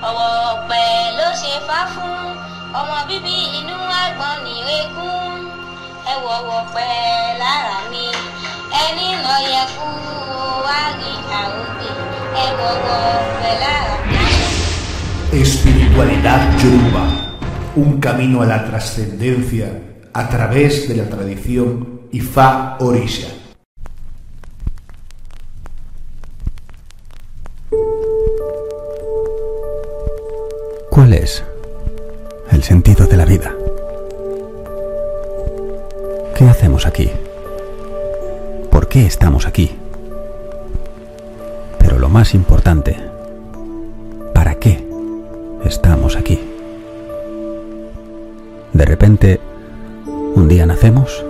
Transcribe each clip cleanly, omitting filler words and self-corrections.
ọwọ́ ọ̀pẹ ló ṣe fá fún ọmọ bíbí inú àgbọn ní eégún ẹ wọ̀wọ̀ ọ̀pẹ lára mi ẹni lọ yẹ kú wá rí àrògbé ẹ wọ̀wọ̀ ọ̀pẹ lára mi. Espiritualidad Yoruba, un camino a la trascendencia a través de la tradición Ifá Orisha. ¿Cuál es el sentido de la vida? ¿Qué hacemos aquí? ¿Por qué estamos aquí? Pero lo más importante, ¿para qué estamos aquí? De repente, un día nacemos,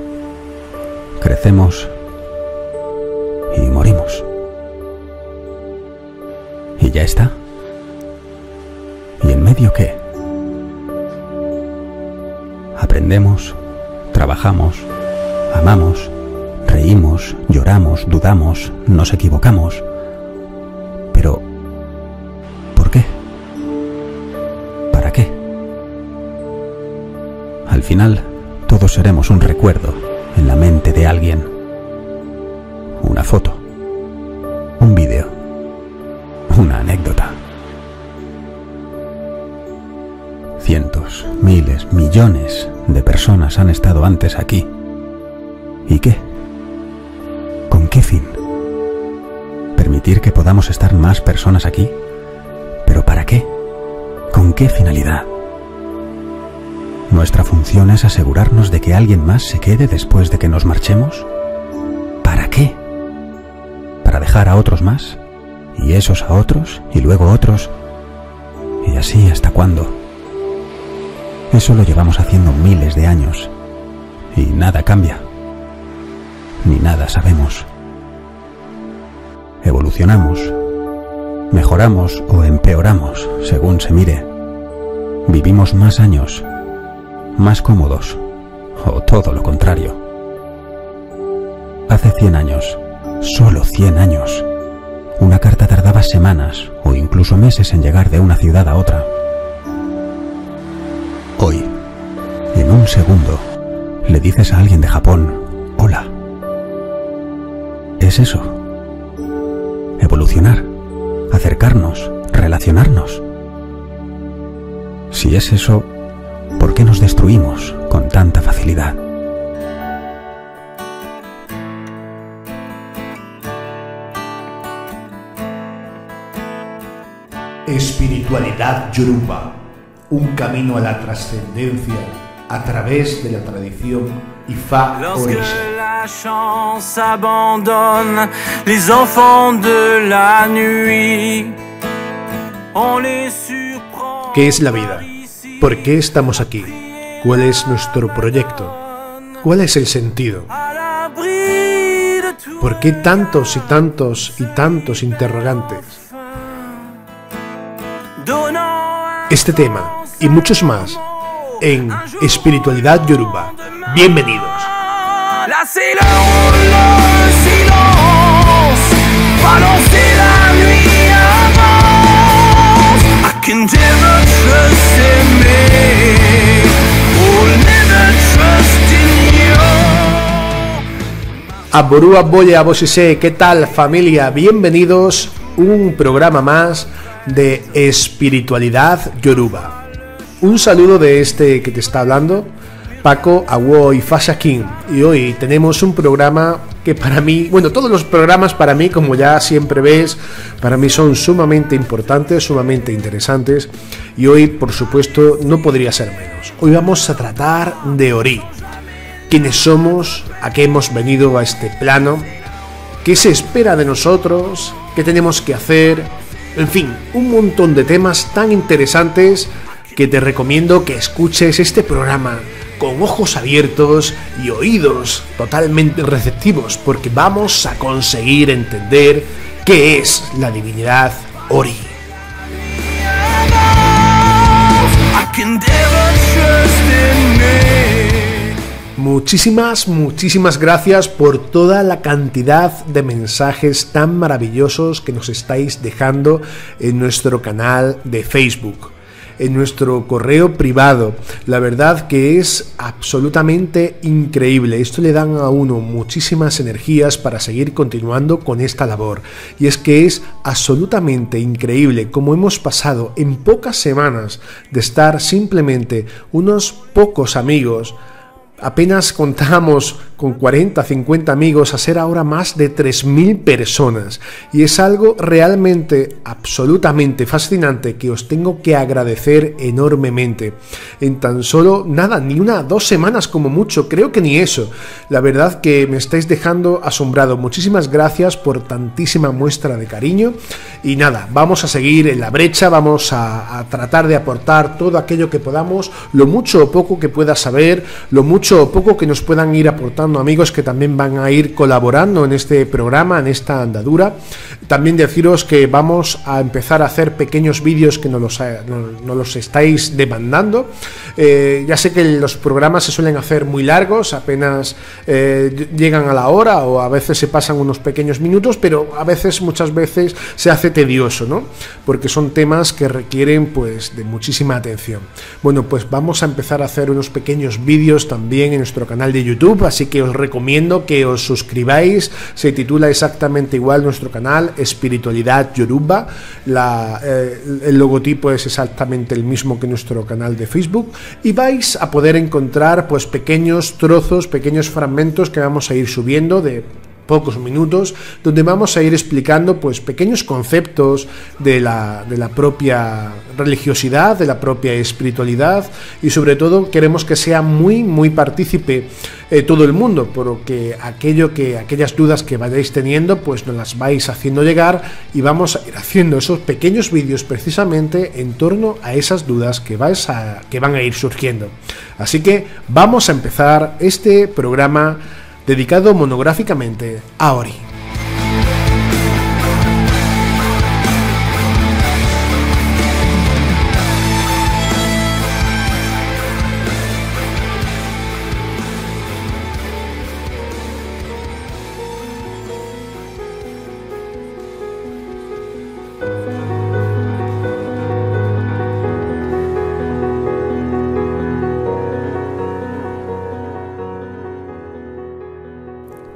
crecemos y morimos. ¿Y ya está? ¿Y en medio qué? Aprendemos, trabajamos, amamos, reímos, lloramos, dudamos, nos equivocamos. Pero, ¿por qué? ¿Para qué? Al final, todos seremos un recuerdo en la mente de alguien. Una foto, un vídeo, una anécdota. Cientos, miles, millones de personas han estado antes aquí. ¿Y qué? ¿Con qué fin? ¿Permitir que podamos estar más personas aquí? ¿Pero para qué? ¿Con qué finalidad? ¿Nuestra función es asegurarnos de que alguien más se quede después de que nos marchemos? ¿Para qué? ¿Para dejar a otros más? ¿Y esos a otros? ¿Y luego otros? ¿Y así hasta cuándo? Eso lo llevamos haciendo miles de años y nada cambia, ni nada sabemos. Evolucionamos, mejoramos o empeoramos según se mire. Vivimos más años, más cómodos o todo lo contrario. Hace 100 años, solo 100 años, una carta tardaba semanas o incluso meses en llegar de una ciudad a otra. Hoy, en un segundo, le dices a alguien de Japón, hola. ¿Es eso? Evolucionar, acercarnos, relacionarnos. Si es eso, ¿por qué nos destruimos con tanta facilidad? Espiritualidad Yoruba, un camino a la trascendencia a través de la tradición Ifá Orisha. Lorsque la chance abandonne les enfants de la nuit, on les surprend. ¿Qué es la vida? ¿Por qué estamos aquí? ¿Cuál es nuestro proyecto? ¿Cuál es el sentido? ¿Por qué tantos y tantos y tantos interrogantes? Este tema y muchos más en Espiritualidad Yoruba. Bienvenidos. Là c'est le silence, balancer la nuit avance. I can never trust in me, will never trust in you. Aboru aboye abosise, ¿qué tal familia? Bienvenidos a un programa más de Espiritualidad Yoruba. Un saludo de este que te está hablando, Paco Awo Ifá-Shakin, y hoy tenemos un programa que para mí, bueno, todos los programas para mí, como ya siempre ves, para mí son sumamente importantes, sumamente interesantes, y hoy, por supuesto, no podría ser menos. Hoy vamos a tratar de Ori. ¿Quiénes somos? ¿A qué hemos venido a este plano? ¿Qué se espera de nosotros? ¿Qué tenemos que hacer? En fin, un montón de temas tan interesantes que te recomiendo que escuches este programa con ojos abiertos y oídos totalmente receptivos, porque vamos a conseguir entender qué es la divinidad Ori. Muchísimas gracias por toda la cantidad de mensajes tan maravillosos que nos estáis dejando en nuestro canal de Facebook, en nuestro correo privado. La verdad que es absolutamente increíble. Esto le dan a uno muchísimas energías para seguir continuando con esta labor. Y es que es absolutamente increíble cómo hemos pasado en pocas semanas de estar simplemente unos pocos amigos. Apenas contábamos con 40, 50 amigos, a ser ahora más de 3.000 personas. Y es algo realmente, absolutamente fascinante que os tengo que agradecer enormemente. En tan solo, nada, ni 1 o 2 semanas como mucho, creo que ni eso. La verdad que me estáis dejando asombrado. Muchísimas gracias por tantísima muestra de cariño. Y nada, vamos a seguir en la brecha, vamos a tratar de aportar todo aquello que podamos, lo mucho o poco que pueda saber, lo mucho o poco que nos puedan ir aportando amigos que también van a ir colaborando en este programa, en esta andadura. También deciros que vamos a empezar a hacer pequeños vídeos que nos los estáis demandando. Ya sé que los programas se suelen hacer muy largos, apenas llegan a la hora o a veces se pasan unos pequeños minutos, pero a veces, muchas veces se hace tedioso, ¿no? Porque son temas que requieren pues de muchísima atención. Bueno, pues vamos a empezar a hacer unos pequeños vídeos también en nuestro canal de YouTube, así que os recomiendo que os suscribáis. Se titula exactamente igual nuestro canal, Espiritualidad Yoruba. El logotipo es exactamente el mismo que nuestro canal de Facebook y vais a poder encontrar pues pequeños trozos, pequeños fragmentos que vamos a ir subiendo de pocos minutos, donde vamos a ir explicando pues pequeños conceptos de la propia religiosidad, de la propia espiritualidad, y sobre todo queremos que sea muy partícipe todo el mundo, porque aquellas dudas que vayáis teniendo pues nos las vais haciendo llegar y vamos a ir haciendo esos pequeños vídeos precisamente en torno a esas dudas que van a ir surgiendo. Así que vamos a empezar este programa dedicado monográficamente a Ori.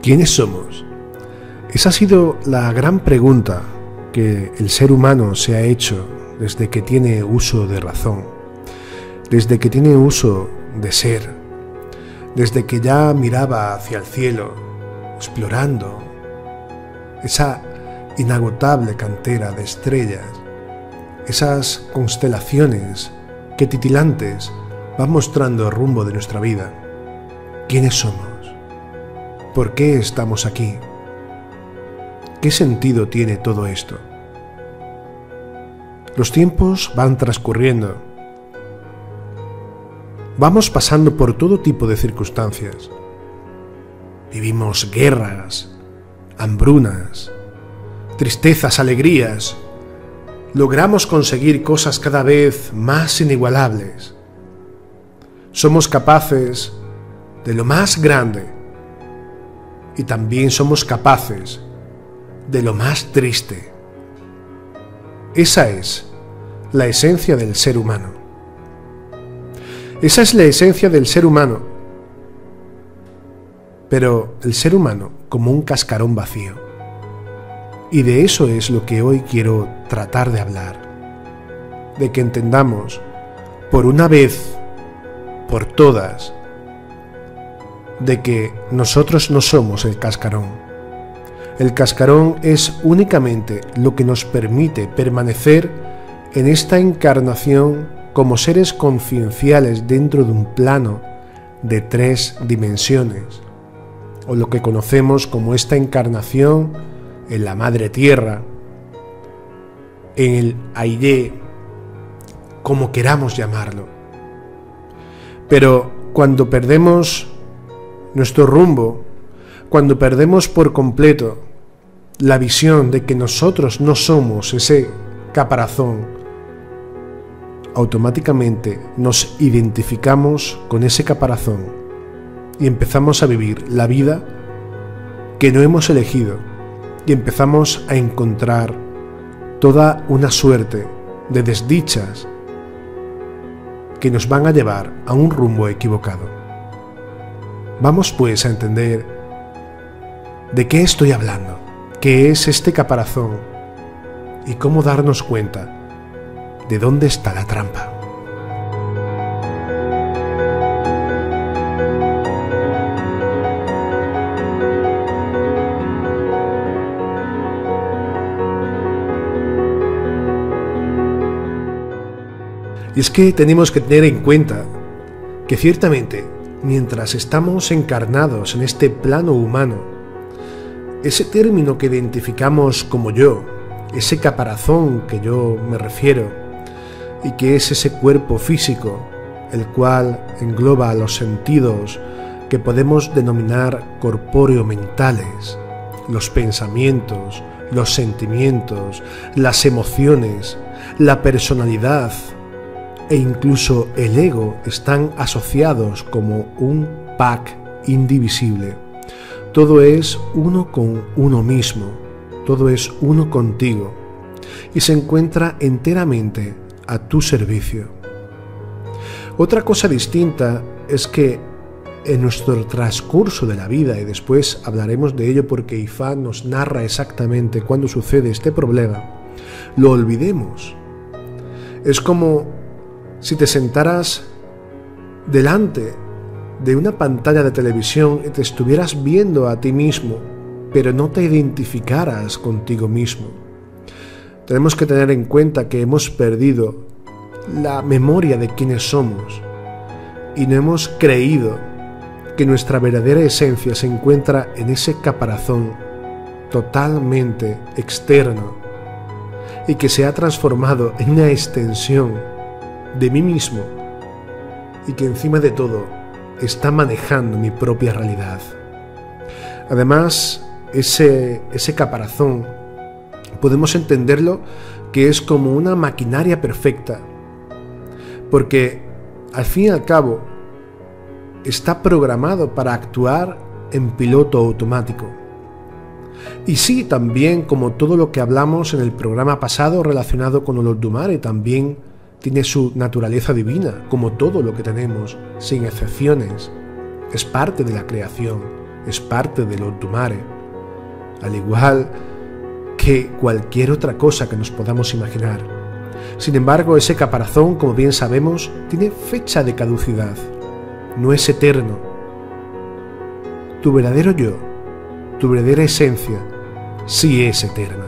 ¿Quiénes somos? Esa ha sido la gran pregunta que el ser humano se ha hecho desde que tiene uso de razón, desde que tiene uso de ser, desde que ya miraba hacia el cielo, explorando esa inagotable cantera de estrellas, esas constelaciones que titilantes van mostrando el rumbo de nuestra vida. ¿Quiénes somos? ¿Por qué estamos aquí? ¿Qué sentido tiene todo esto? Los tiempos van transcurriendo. Vamos pasando por todo tipo de circunstancias. Vivimos guerras, hambrunas, tristezas, alegrías. Logramos conseguir cosas cada vez más inigualables. Somos capaces de lo más grande. Y también somos capaces de lo más triste. Esa es la esencia del ser humano. Esa es la esencia del ser humano. Pero el ser humano como un cascarón vacío. Y de eso es lo que hoy quiero tratar de hablar. De que entendamos, por una vez, por todas, de que nosotros no somos el cascarón. El cascarón es únicamente lo que nos permite permanecer en esta encarnación como seres concienciales dentro de un plano de 3 dimensiones, o lo que conocemos como esta encarnación en la Madre Tierra, en el Aire, como queramos llamarlo. Pero cuando perdemos nuestro rumbo, cuando perdemos por completo la visión de que nosotros no somos ese caparazón, automáticamente nos identificamos con ese caparazón y empezamos a vivir la vida que no hemos elegido y empezamos a encontrar toda una suerte de desdichas que nos van a llevar a un rumbo equivocado. Vamos pues a entender de qué estoy hablando, qué es este caparazón y cómo darnos cuenta de dónde está la trampa. Y es que tenemos que tener en cuenta que ciertamente, mientras estamos encarnados en este plano humano, ese término que identificamos como yo, ese caparazón que yo me refiero, y que es ese cuerpo físico, el cual engloba los sentidos que podemos denominar corpóreo-mentales, los pensamientos, los sentimientos, las emociones, la personalidad, e incluso el ego están asociados como un pack indivisible. Todo es uno con uno mismo, todo es uno contigo y se encuentra enteramente a tu servicio. Otra cosa distinta es que en nuestro transcurso de la vida, y después hablaremos de ello porque Ifá nos narra exactamente cuándo sucede este problema, lo olvidemos. Es como si te sentaras delante de una pantalla de televisión y te estuvieras viendo a ti mismo, pero no te identificaras contigo mismo. Tenemos que tener en cuenta que hemos perdido la memoria de quiénes somos y no hemos creído que nuestra verdadera esencia se encuentra en ese caparazón totalmente externo y que se ha transformado en una extensión de mí mismo y que encima de todo está manejando mi propia realidad. Además, ese caparazón podemos entenderlo que es como una maquinaria perfecta, porque al fin y al cabo está programado para actuar en piloto automático. Y sí, también como todo lo que hablamos en el programa pasado relacionado con Olodumare, también tiene su naturaleza divina, como todo lo que tenemos, sin excepciones. Es parte de la creación, es parte del Olodumare, al igual que cualquier otra cosa que nos podamos imaginar. Sin embargo, ese caparazón, como bien sabemos, tiene fecha de caducidad, no es eterno. Tu verdadero yo, tu verdadera esencia, sí es eterna.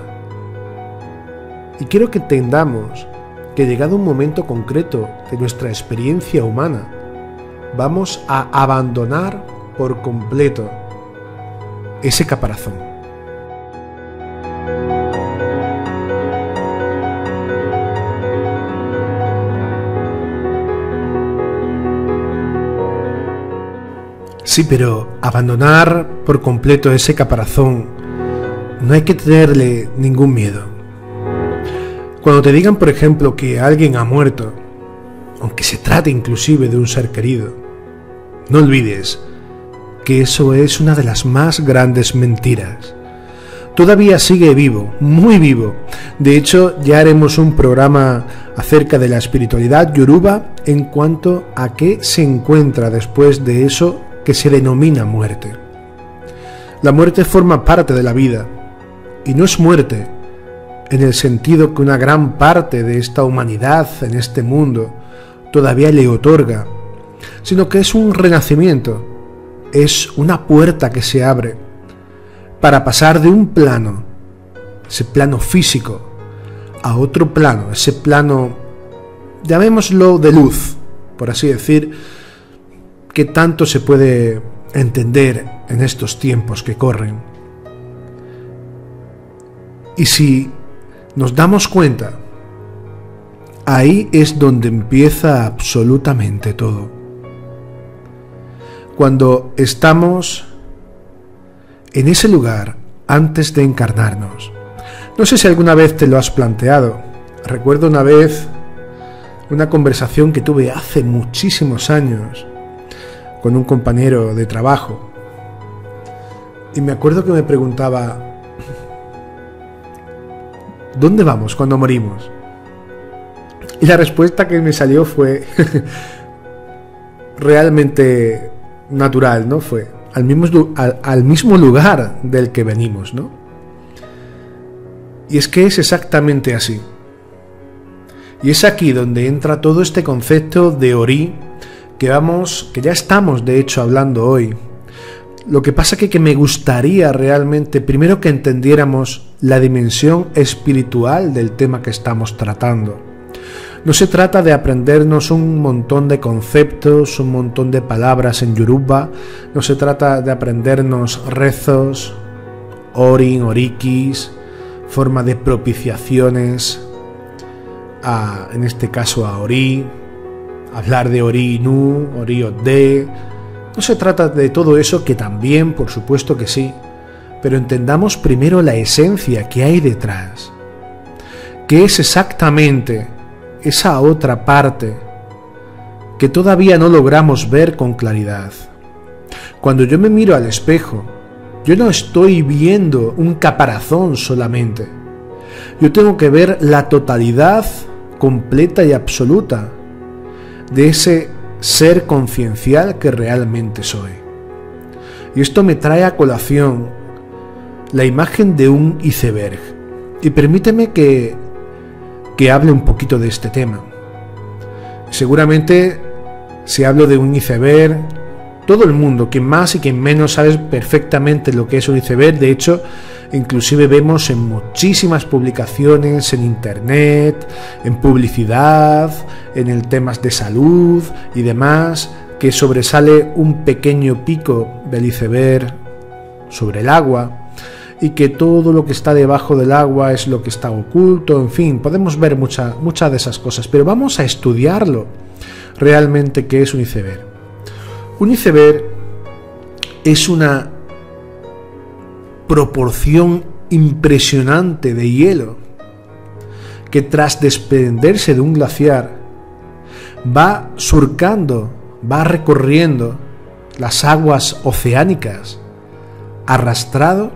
Y quiero que entendamos que llegado un momento concreto de nuestra experiencia humana, vamos a abandonar por completo ese caparazón. Sí, pero abandonar por completo ese caparazón no hay que tenerle ningún miedo. Cuando te digan, por ejemplo, que alguien ha muerto, aunque se trate inclusive de un ser querido, no olvides que eso es una de las más grandes mentiras. Todavía sigue vivo, muy vivo. De hecho, ya haremos un programa acerca de la espiritualidad yoruba en cuanto a qué se encuentra después de eso que se denomina muerte. La muerte forma parte de la vida, y no es muerte en el sentido que una gran parte de esta humanidad en este mundo todavía le otorga, sino que es un renacimiento, es una puerta que se abre para pasar de un plano, ese plano físico, a otro plano, ese plano, llamémoslo de luz, por así decir, que tanto se puede entender en estos tiempos que corren. Y si nos damos cuenta, ahí es donde empieza absolutamente todo. Cuando estamos en ese lugar antes de encarnarnos. No sé si alguna vez te lo has planteado. Recuerdo una vez una conversación que tuve hace muchísimos años con un compañero de trabajo. Y me acuerdo que me preguntaba, ¿dónde vamos cuando morimos? Y la respuesta que me salió fue realmente natural, ¿no? Fue al mismo lugar del que venimos, ¿no? Y es que es exactamente así. Y es aquí donde entra todo este concepto de Ori que ya estamos de hecho hablando hoy. Lo que pasa que me gustaría realmente primero que entendiéramos la dimensión espiritual del tema que estamos tratando. No se trata de aprendernos un montón de conceptos, un montón de palabras en Yoruba, no se trata de aprendernos rezos, orin, orikis, forma de propiciaciones, en este caso a Ori, hablar de Ori Inu, Ori Ode. No se trata de todo eso, que también, por supuesto que sí, pero entendamos primero la esencia que hay detrás, que es exactamente esa otra parte que todavía no logramos ver con claridad. Cuando yo me miro al espejo, yo no estoy viendo un caparazón solamente. Yo tengo que ver la totalidad completa y absoluta de ese ser conciencial que realmente soy. Y esto me trae a colación la imagen de un iceberg. Y permíteme que hable un poquito de este tema. Seguramente, si hablo de un iceberg, todo el mundo, quien más y quien menos, sabe perfectamente lo que es un iceberg. De hecho, inclusive vemos en muchísimas publicaciones, en internet, en publicidad, en el temas de salud y demás, que sobresale un pequeño pico del iceberg sobre el agua, y que todo lo que está debajo del agua es lo que está oculto. En fin, podemos ver muchas de esas cosas, pero vamos a estudiarlo realmente qué es un iceberg. Un iceberg es una proporción impresionante de hielo que, tras desprenderse de un glaciar, va surcando, va recorriendo las aguas oceánicas, arrastrado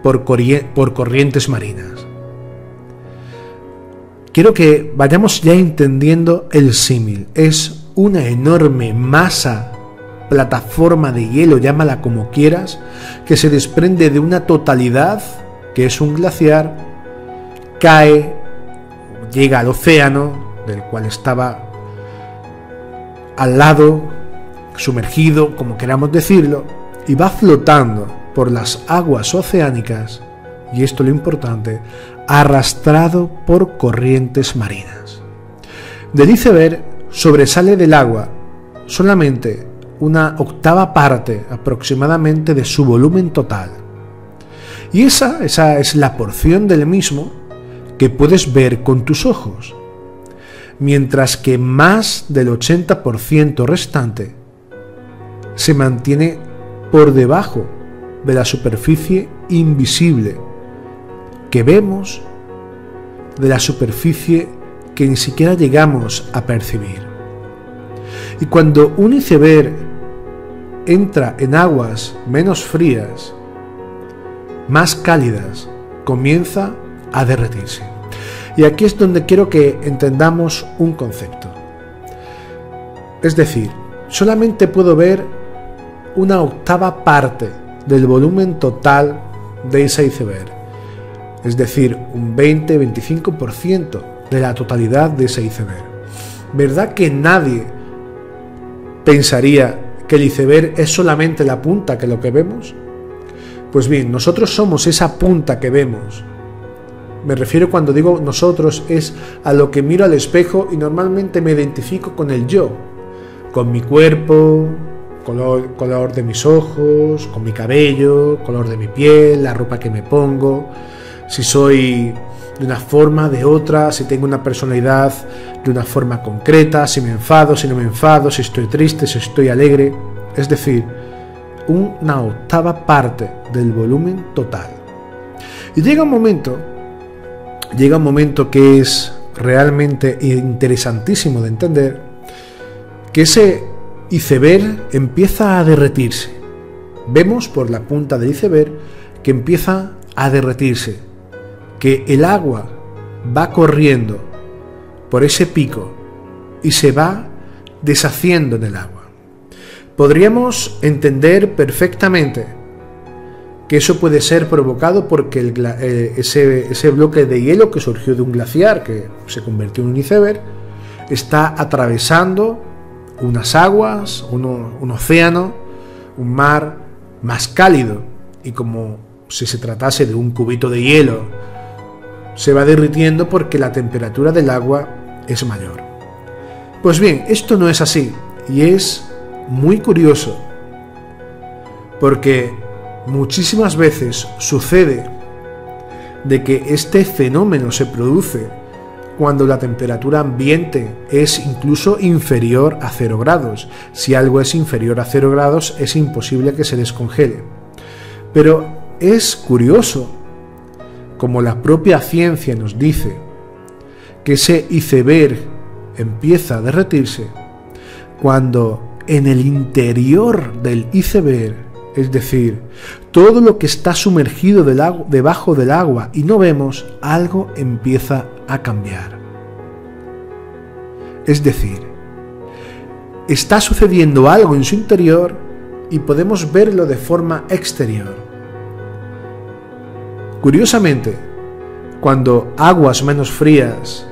por corrientes marinas. Quiero que vayamos ya entendiendo el símil. Es una enorme masa, plataforma de hielo, llámala como quieras, que se desprende de una totalidad, que es un glaciar, cae, llega al océano, del cual estaba al lado, sumergido, como queramos decirlo, y va flotando por las aguas oceánicas, y esto es lo importante, arrastrado por corrientes marinas. Del iceberg sobresale del agua solamente una octava parte aproximadamente de su volumen total, y esa es la porción del mismo que puedes ver con tus ojos, mientras que más del 80% restante se mantiene por debajo de la superficie invisible que vemos, de la superficie que ni siquiera llegamos a percibir. Y cuando un iceberg entra en aguas menos frías, más cálidas, comienza a derretirse. Y aquí es donde quiero que entendamos un concepto. Es decir, solamente puedo ver una octava parte del volumen total de ese iceberg, es decir, un 20-25% de la totalidad de ese iceberg. ¿Verdad que nadie pensaría que el iceberg es solamente la punta, que lo que vemos? Pues bien, nosotros somos esa punta que vemos. Me refiero, cuando digo nosotros, es a lo que miro al espejo y normalmente me identifico con el yo, con mi cuerpo, color de mis ojos, con mi cabello, color de mi piel, la ropa que me pongo, si soy de una forma, de otra, si tengo una personalidad de una forma concreta, si me enfado, si no me enfado, si estoy triste, si estoy alegre. Es decir, una octava parte del volumen total. Y llega un momento que es realmente interesantísimo de entender, que ese iceberg empieza a derretirse. Vemos por la punta del iceberg que empieza a derretirse, que el agua va corriendo por ese pico y se va deshaciendo en el agua. Podríamos entender perfectamente que eso puede ser provocado porque ese bloque de hielo que surgió de un glaciar, que se convirtió en un iceberg, está atravesando unas aguas, un océano, un mar más cálido, y como si se tratase de un cubito de hielo, se va derritiendo porque la temperatura del agua es mayor. Pues bien, esto no es así, y es muy curioso, porque muchísimas veces sucede de que este fenómeno se produce cuando la temperatura ambiente es incluso inferior a 0 grados. Si algo es inferior a 0 grados, es imposible que se descongele. Pero es curioso, como la propia ciencia nos dice, que ese iceberg empieza a derretirse cuando en el interior del iceberg, es decir, todo lo que está sumergido debajo del agua y no vemos, algo empieza a cambiar. Es decir, está sucediendo algo en su interior y podemos verlo de forma exterior. Curiosamente, cuando aguas menos frías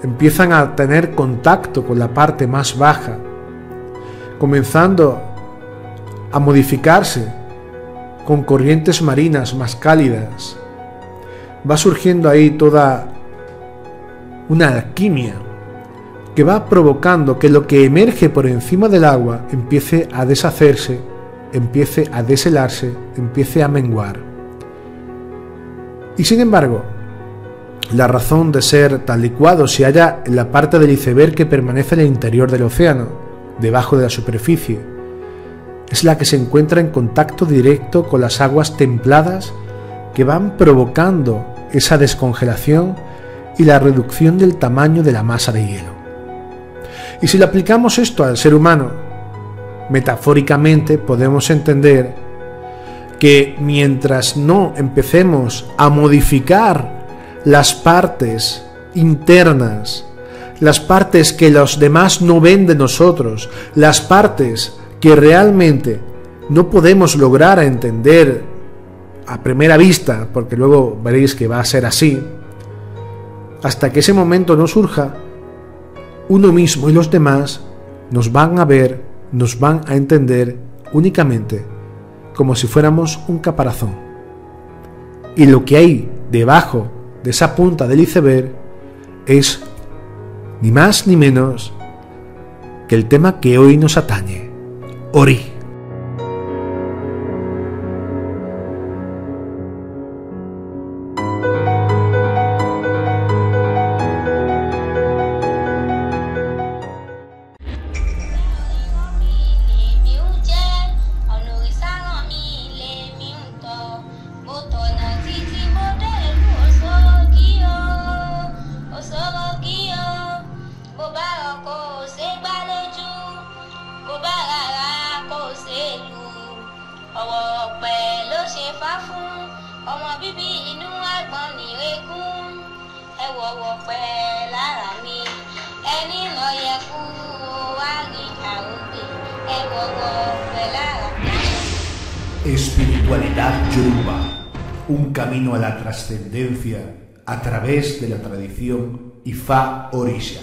empiezan a tener contacto con la parte más baja, comenzando a modificarse con corrientes marinas más cálidas, va surgiendo ahí toda una alquimia que va provocando que lo que emerge por encima del agua empiece a deshacerse, empiece a deshelarse, empiece a menguar. Y sin embargo, la razón de ser tal licuado se halla en la parte del iceberg que permanece en el interior del océano, debajo de la superficie. Es la que se encuentra en contacto directo con las aguas templadas que van provocando esa descongelación y la reducción del tamaño de la masa de hielo. Y si le aplicamos esto al ser humano, metafóricamente podemos entender que mientras no empecemos a modificar las partes internas, las partes que los demás no ven de nosotros, las partes que realmente no podemos lograr a entender a primera vista, porque luego veréis que va a ser así, hasta que ese momento no surja, uno mismo y los demás nos van a ver, nos van a entender únicamente como si fuéramos un caparazón. Y lo que hay debajo de esa punta del iceberg es ni más ni menos que el tema que hoy nos atañe, Ori. Espiritualidad Yoruba, un camino a la trascendencia a través de la tradición Ifá Orisha.